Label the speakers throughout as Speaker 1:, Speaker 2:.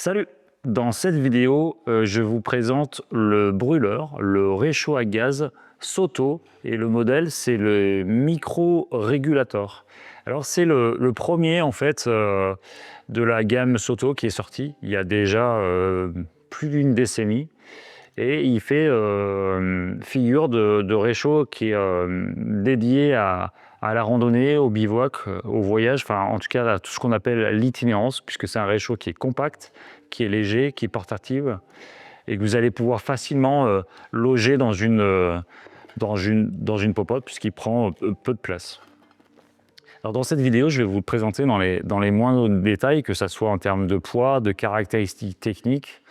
Speaker 1: Salut! Dans cette vidéo, je vous présente le brûleur, le réchaud à gaz Soto, et le modèle c'est le Micro Regulator. Alors c'est le premier en fait de la gamme Soto qui est sorti il y a déjà plus d'une décennie, et il fait figure de réchaud qui est dédié à la randonnée, au bivouac, au voyage, enfin en tout cas à tout ce qu'on appelle l'itinérance, puisque c'est un réchaud qui est compact, qui est léger, qui est portative, et que vous allez pouvoir facilement loger dans une popote, puisqu'il prend peu de place. Alors dans cette vidéo, je vais vous le présenter dans les moindres détails, que ce soit en termes de poids, de caractéristiques techniques,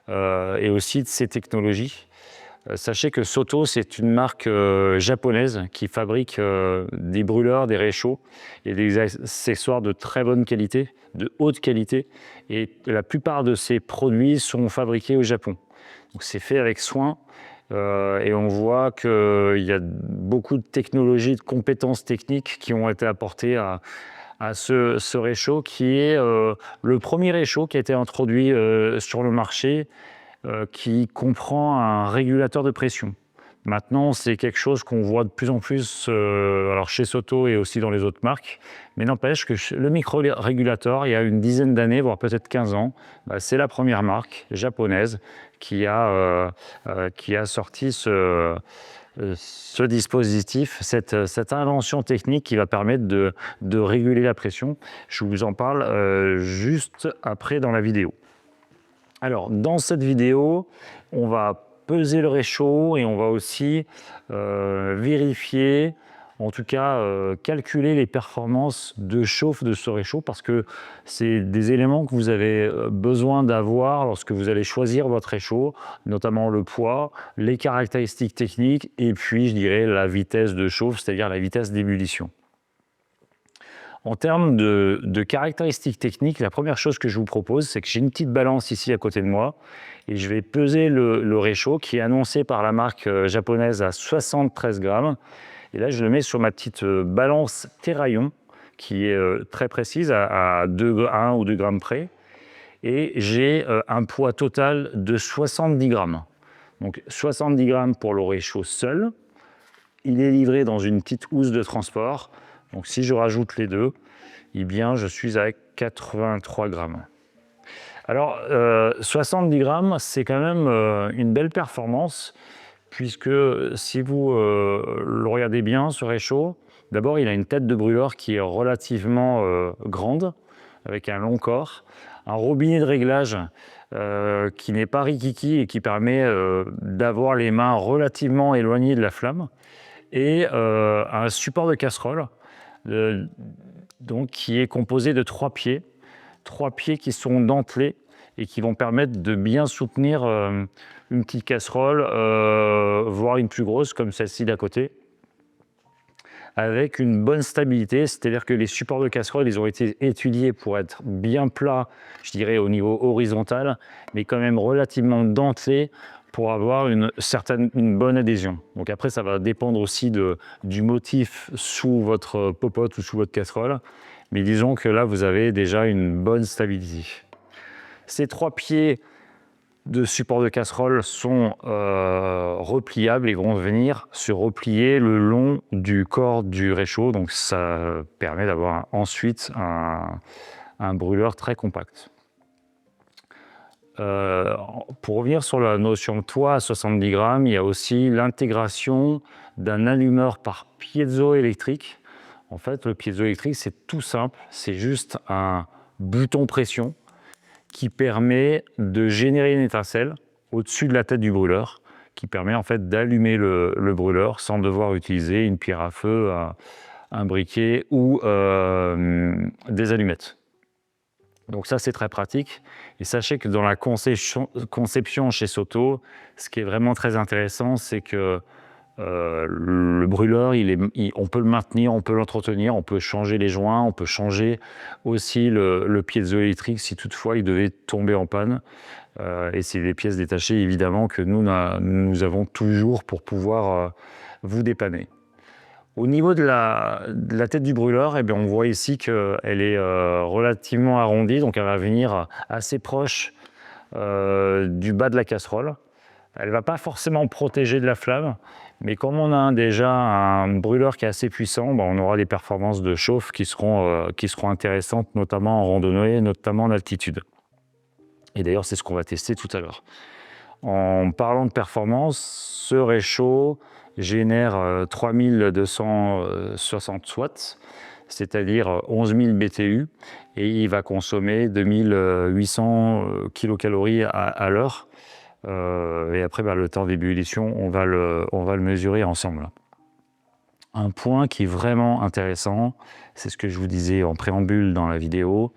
Speaker 1: et aussi de ses technologies. Sachez que Soto, c'est une marque japonaise qui fabrique des brûleurs, des réchauds et des accessoires de très bonne qualité, de haute qualité. Et la plupart de ces produits sont fabriqués au Japon. Donc c'est fait avec soin, et on voit qu'il y a beaucoup de technologies, de compétences techniques qui ont été apportées à ce réchaud, qui est le premier réchaud qui a été introduit sur le marché, qui comprend un régulateur de pression. Maintenant, c'est quelque chose qu'on voit de plus en plus alors chez Soto et aussi dans les autres marques, mais n'empêche que le micro-régulateur, il y a une dizaine d'années, voire peut-être 15 ans, c'est la première marque japonaise qui a sorti ce dispositif, cette invention technique qui va permettre de réguler la pression. Je vous en parle juste après dans la vidéo. Alors, dans cette vidéo, on va peser le réchaud et on va aussi vérifier, en tout cas calculer les performances de chauffe de ce réchaud, parce que c'est des éléments que vous avez besoin d'avoir lorsque vous allez choisir votre réchaud, notamment le poids, les caractéristiques techniques et puis, je dirais, la vitesse de chauffe, c'est-à-dire la vitesse d'ébullition. En termes de caractéristiques techniques, la première chose que je vous propose, c'est que j'ai une petite balance ici à côté de moi, et je vais peser le réchaud qui est annoncé par la marque japonaise à 73 grammes. Et là, je le mets sur ma petite balance Terraillon, qui est très précise, à 1 ou 2 grammes près. Et j'ai un poids total de 70 grammes. Donc 70 grammes pour le réchaud seul. Il est livré dans une petite housse de transport. Donc si je rajoute les deux, eh bien je suis à 83 grammes. Alors 70 grammes, c'est quand même une belle performance, puisque si vous le regardez bien, ce réchaud, d'abord il a une tête de brûleur qui est relativement grande, avec un long corps, un robinet de réglage qui n'est pas rikiki et qui permet d'avoir les mains relativement éloignées de la flamme, et un support de casserole donc, qui est composé de 3 pieds qui sont dentelés et qui vont permettre de bien soutenir une petite casserole, voire une plus grosse comme celle-ci d'à côté, avec une bonne stabilité. C'est-à-dire que les supports de casserole, ils ont été étudiés pour être bien plats, je dirais au niveau horizontal, mais quand même relativement dentelés pour avoir une bonne adhésion. Donc après, ça va dépendre aussi du motif sous votre popote ou sous votre casserole, mais disons que là, vous avez déjà une bonne stabilité. Ces 3 pieds de support de casserole sont repliables et vont venir se replier le long du corps du réchaud, donc ça permet d'avoir ensuite un brûleur très compact. Pour revenir sur la notion de poids à 70 grammes, il y a aussi l'intégration d'un allumeur par piézoélectrique. En fait, le piézoélectrique, c'est tout simple, c'est juste un bouton pression qui permet de générer une étincelle au-dessus de la tête du brûleur, qui permet en fait d'allumer le brûleur sans devoir utiliser une pierre à feu, un briquet ou des allumettes. Donc ça, c'est très pratique. Et sachez que dans la conception chez Soto, ce qui est vraiment très intéressant, c'est que le brûleur, on peut le maintenir, on peut l'entretenir, on peut changer les joints, on peut changer aussi le piézoélectrique si toutefois il devait tomber en panne. Et c'est des pièces détachées évidemment que nous avons toujours pour pouvoir vous dépanner. Au niveau de la tête du brûleur, on voit ici qu'elle est relativement arrondie, donc elle va venir assez proche du bas de la casserole. Elle ne va pas forcément protéger de la flamme, mais comme on a déjà un brûleur qui est assez puissant, on aura des performances de chauffe qui seront intéressantes, notamment en randonnée, notamment en altitude. Et d'ailleurs, c'est ce qu'on va tester tout à l'heure. En parlant de performance, ce réchaud génère 3260 watts, c'est-à-dire 11 000 BTU, et il va consommer 2800 kcal à l'heure. Et après, le temps d'ébullition, on va le mesurer ensemble. Un point qui est vraiment intéressant, c'est ce que je vous disais en préambule dans la vidéo,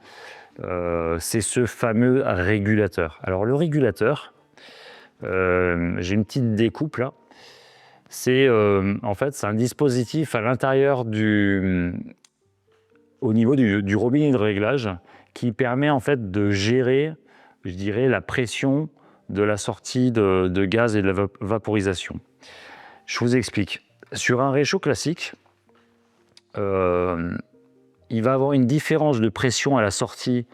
Speaker 1: c'est ce fameux régulateur. Alors le régulateur, j'ai une petite découpe là, c'est en fait c'est un dispositif à l'intérieur au niveau du robinet de réglage qui permet en fait de gérer, je dirais, la pression de la sortie de gaz et de la vaporisation. Je vous explique. Sur un réchaud classique, il va avoir une différence de pression à la sortie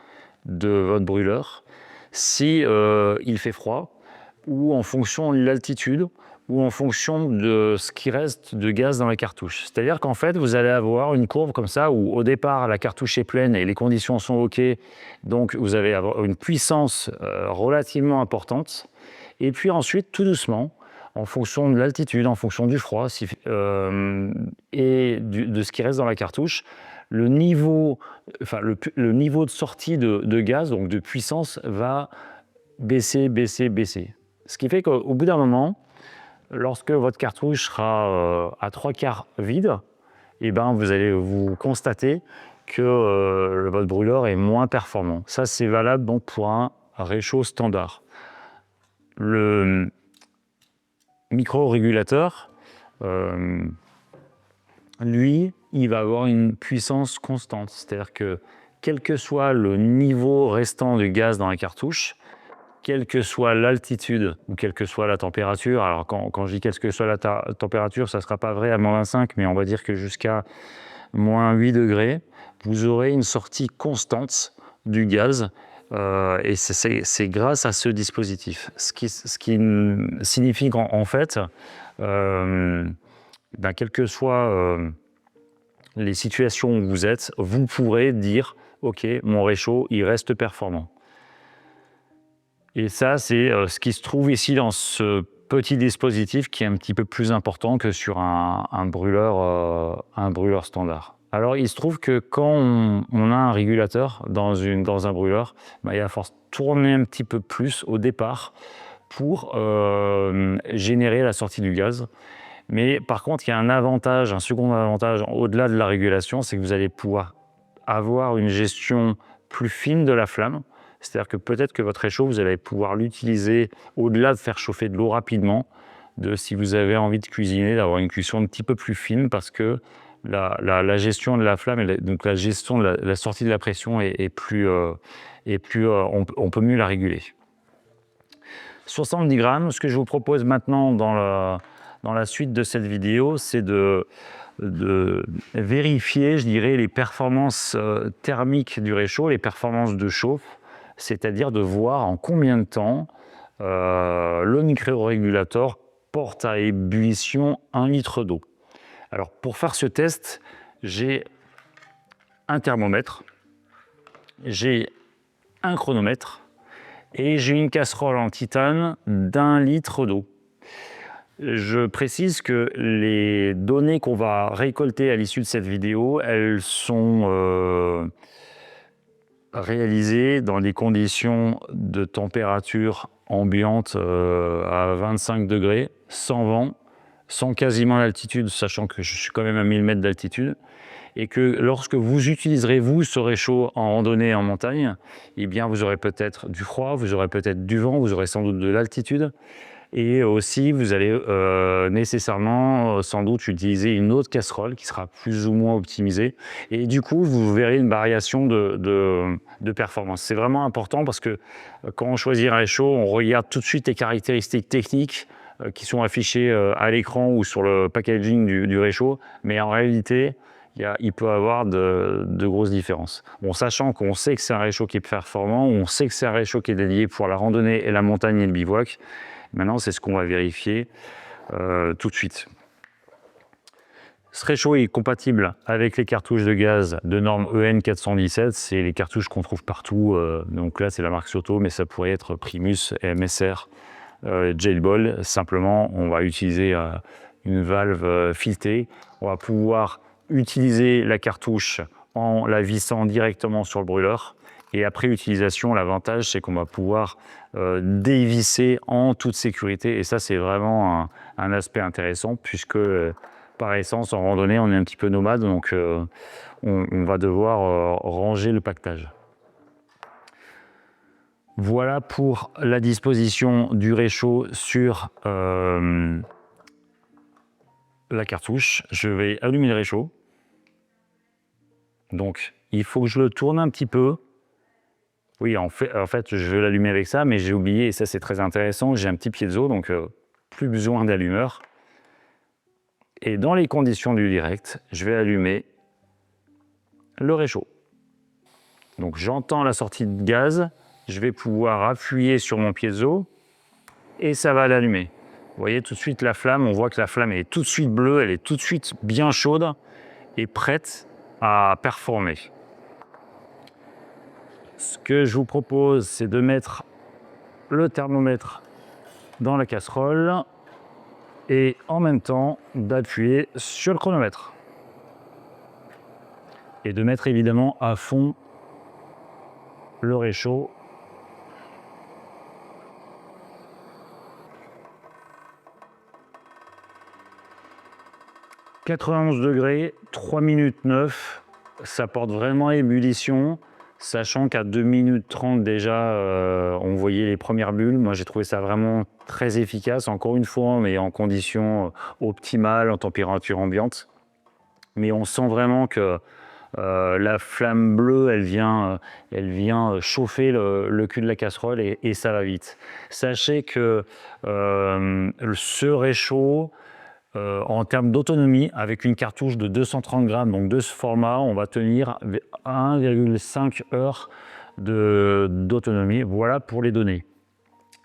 Speaker 1: de votre brûleur si il fait froid, ou en fonction de l'altitude, ou en fonction de ce qui reste de gaz dans la cartouche. C'est-à-dire qu'en fait, vous allez avoir une courbe comme ça, où au départ, la cartouche est pleine et les conditions sont OK, donc vous allez avoir une puissance relativement importante, et puis ensuite, tout doucement, en fonction de l'altitude, en fonction du froid et de ce qui reste dans la cartouche, le niveau de sortie de gaz, donc de puissance, va baisser, baisser, baisser. Ce qui fait qu'au bout d'un moment, lorsque votre cartouche sera à 3/4 vide, vous allez vous constater que votre brûleur est moins performant. Ça, c'est valable donc pour un réchaud standard. Le micro-régulateur, lui, il va avoir une puissance constante. C'est-à-dire que quel que soit le niveau restant de gaz dans la cartouche, quelle que soit l'altitude ou quelle que soit la température, alors quand je dis quelle que soit la température, ça ne sera pas vrai à -25, mais on va dire que jusqu'à -8 degrés, vous aurez une sortie constante du gaz. Et c'est grâce à ce dispositif. Ce qui signifie qu'en fait, quelles que soient les situations où vous êtes, vous pourrez dire « Ok, mon réchaud, il reste performant ». Et ça, c'est ce qui se trouve ici dans ce petit dispositif qui est un petit peu plus important que sur un brûleur standard. Alors, il se trouve que quand on a un régulateur dans un brûleur, il va falloir tourner un petit peu plus au départ pour générer la sortie du gaz. Mais par contre, il y a un second avantage au-delà de la régulation, c'est que vous allez pouvoir avoir une gestion plus fine de la flamme. C'est-à-dire que peut-être que votre réchaud, vous allez pouvoir l'utiliser au-delà de faire chauffer de l'eau rapidement, si vous avez envie de cuisiner, d'avoir une cuisson un petit peu plus fine, parce que la gestion de la flamme, donc la gestion de la sortie de la pression on peut mieux la réguler. 70 grammes, ce que je vous propose maintenant dans la suite de cette vidéo, c'est de vérifier, je dirais, les performances thermiques du réchaud, les performances de chauffe, c'est-à-dire de voir en combien de temps le micro-régulateur porte à ébullition 1 litre d'eau. Alors pour faire ce test, j'ai un thermomètre, j'ai un chronomètre et j'ai une casserole en titane d'1 litre d'eau. Je précise que les données qu'on va récolter à l'issue de cette vidéo, elles sont réalisées dans des conditions de température ambiante à 25 degrés, sans vent, sans quasiment d'altitude, sachant que je suis quand même à 1000 mètres d'altitude, et que lorsque vous utiliserez, vous, ce réchaud en randonnée et en montagne, vous aurez peut-être du froid, vous aurez peut-être du vent, vous aurez sans doute de l'altitude, et aussi vous allez nécessairement sans doute utiliser une autre casserole qui sera plus ou moins optimisée, et du coup vous verrez une variation de performance. C'est vraiment important parce que quand on choisit un réchaud, on regarde tout de suite les caractéristiques techniques qui sont affichées à l'écran ou sur le packaging du réchaud, mais en réalité il peut y avoir de grosses différences. Bon, sachant qu'on sait que c'est un réchaud qui est performant, on sait que c'est un réchaud qui est dédié pour la randonnée et la montagne et le bivouac. Maintenant, c'est ce qu'on va vérifier tout de suite. Ce réchaud est compatible avec les cartouches de gaz de norme EN 417. C'est les cartouches qu'on trouve partout. Donc là, c'est la marque Soto, mais ça pourrait être Primus, MSR, Jailball. Simplement, on va utiliser une valve filetée. On va pouvoir utiliser la cartouche en la vissant directement sur le brûleur. Et après utilisation, l'avantage, c'est qu'on va pouvoir dévisser en toute sécurité. Et ça, c'est vraiment un aspect intéressant puisque par essence, en randonnée, on est un petit peu nomade, donc on va devoir ranger le pactage. Voilà pour la disposition du réchaud sur la cartouche. Je vais allumer le réchaud. Donc, il faut que je le tourne un petit peu. Oui, en fait je vais l'allumer avec ça, mais j'ai oublié, et ça c'est très intéressant, j'ai un petit piezo, donc plus besoin d'allumeur. Et dans les conditions du direct, je vais allumer le réchaud. Donc j'entends la sortie de gaz, je vais pouvoir appuyer sur mon piezo et ça va l'allumer. Vous voyez tout de suite la flamme, on voit que la flamme est tout de suite bleue, elle est tout de suite bien chaude et prête à performer. Ce que je vous propose, c'est de mettre le thermomètre dans la casserole et en même temps d'appuyer sur le chronomètre. Et de mettre évidemment à fond le réchaud. « 91 degrés, 3 minutes 9, ça porte vraiment à ébullition, sachant qu'à 2 minutes 30 déjà, on voyait les premières bulles. Moi, j'ai trouvé ça vraiment très efficace, encore une fois, mais en conditions optimales, en température ambiante. Mais on sent vraiment que la flamme bleue, elle vient chauffer le cul de la casserole et ça va vite. Sachez que ce réchaud, en termes d'autonomie, avec une cartouche de 230 grammes, donc de ce format, on va tenir 1,5 heures d'autonomie. Voilà pour les données.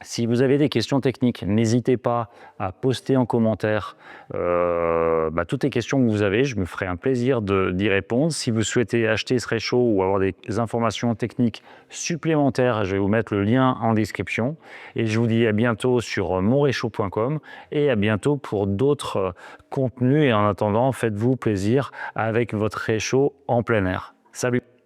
Speaker 1: Si vous avez des questions techniques, n'hésitez pas à poster en commentaire toutes les questions que vous avez. Je me ferai un plaisir d'y répondre. Si vous souhaitez acheter ce réchaud ou avoir des informations techniques supplémentaires, je vais vous mettre le lien en description. Et je vous dis à bientôt sur monréchaud.com et à bientôt pour d'autres contenus. Et en attendant, faites-vous plaisir avec votre réchaud en plein air. Salut!